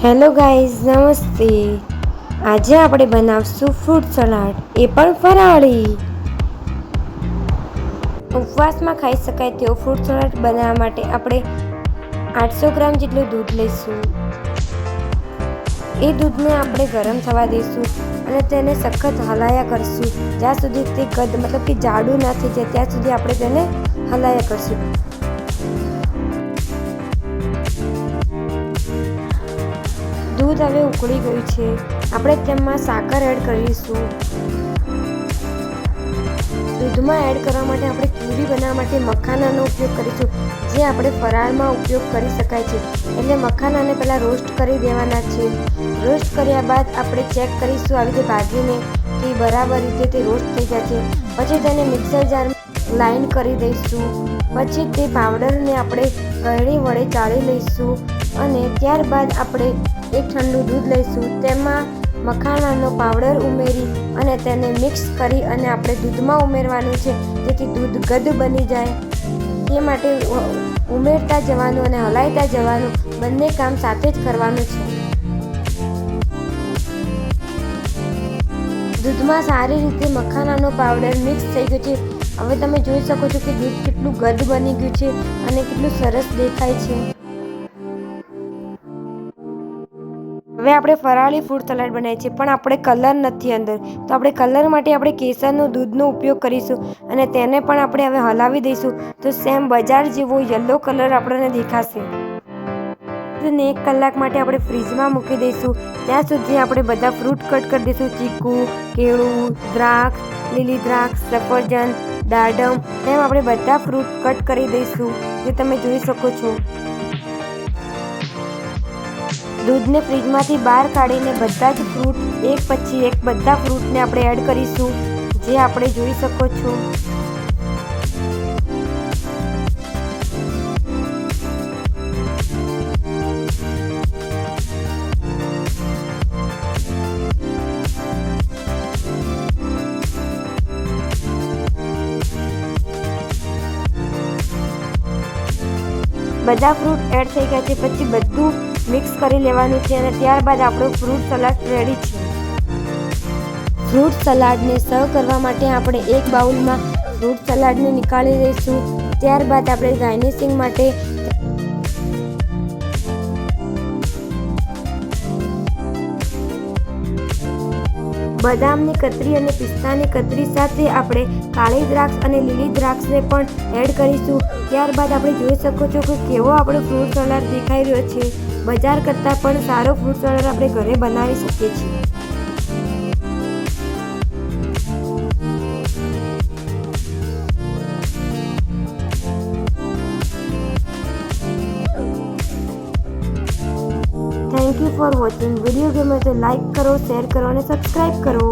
Hello guys, નમસ્તે. આજે આપણે બનાવશું ફ્રૂટ સલાડ, એ પણ ફરાળી. ઉપવાસમાં ખાઈ શકાય તેવો ફ્રૂટ સલાડ બનાવવા માટે આપણે 800 ગ્રામ જેટલું દૂધ લઈશું. એ દૂધને આપણે ગરમ થવા દઈશું અને તેને સખત હલાયા કરશું જ્યાં સુધી તે મતલબ કે જાડું ના થઈ જાય ત્યાં સુધી આપણે તેને હલાયા કરશું. દૂધ હવે ઉકળી ગયું છે. આપણે તેમાં સાકર એડ કરીશું. દૂધમાં એડ કરવા માટે આપણે ક્યુરી બનાવવા માટે મખાનાનો ઉપયોગ કરીશું, જે આપણે ફરાળમાં ઉપયોગ કરી શકાય છે. એટલે મખાનાને પહેલાં રોસ્ટ કરી દેવાના છે. રોસ્ટ કર્યા બાદ આપણે ચેક કરીશું આવી રીતે ભાગીને કે બરાબર રીતે તે રોસ્ટ થઈ ગયા છે. પછી તેને મિક્સર જારમાં લાઈન કરી દઈશું. પછી તે પાવડરને આપણે ગળણી વડે ચાળી લઈશું અને ત્યારબાદ આપણે એક ઠંડુ દૂધ લઈશું. તેમાં મખાનાનો પાવડર ઉમેરી અને તેને મિક્સ કરી અને આપણે દૂધમાં ઉમેરવાનું છે, જેથી દૂધ ગદ બની જાય. તે માટે ઉમેરતા જવાનું અને હલાવતા જવાનું, બંને કામ સાથે જ કરવાનું છે. દૂધમાં સારી રીતે મખાનાનો પાવડર મિક્સ થઈ ગયો છે. હવે તમે જોઈ શકો છો કે દૂધ કેટલું ગદ બની ગયું છે અને કેટલું સરસ દેખાય છે. હવે આપણે ફરાળી ફ્રૂટ સલાડ બનાવીએ છીએ, પણ આપણે કલર નથી અંદર, તો આપણે કલર માટે આપણે કેસરનો દૂધનો ઉપયોગ કરીશું અને તેને પણ આપણે હવે હલાવી દઈશું, તો સેમ બજાર જેવો યલો કલર આપણને દેખાશે. 1 કલાક માટે આપણે ફ્રીજમાં મૂકી દઈશું. ત્યાં સુધી આપણે બધા ફ્રૂટ કટ કરી દઈશું. ચીકુ, કેળું, દ્રાક્ષ, લીલી દ્રાક્ષ, સફરજન, દાડમ, એમ આપણે બધા ફ્રૂટ કટ કરી દઈશું, જે તમે જોઈ શકો છો. દૂધને ફ્રીજમાંથી બહાર કાઢીને બધા જ ફ્રૂટ એક પછી એક બધા ફ્રૂટને આપણે એડ કરીશું, જે આપણે જોઈ શકો છો. બધા ફ્રૂટ એડ થઈ ગયા છે. પછી બધું મિક્સ કરી લેવાનું છે અને ત્યારબાદ આપણું ફ્રૂટ સલાડ રેડી છે. ફ્રૂટ સલાડને સર્વ કરવા માટે આપણે એક બાઉલમાં ફ્રૂટ સલાડને નીકાળી દઈશું. ત્યારબાદ આપણે ગાર્નિશિંગ માટે બદામની કતરી અને પિસ્તાની કતરી સાથે આપણે કાળી દ્રાક્ષ અને લીલી દ્રાક્ષને પણ એડ કરીશું. ત્યારબાદ આપણે જોઈ શકો છો કે કેવો આપણો ફ્રૂટ સલાડ દેખાઈ રહ્યો છે. બજાર કરતાં પણ સારો ફ્રૂટ સલાડ આપણે ઘરે બનાવી શકીએ છીએ. Thank you for watching. Video ગમે તો લાઈક કરો, શેર કરો અને સબસ્ક્રાઈબ કરો.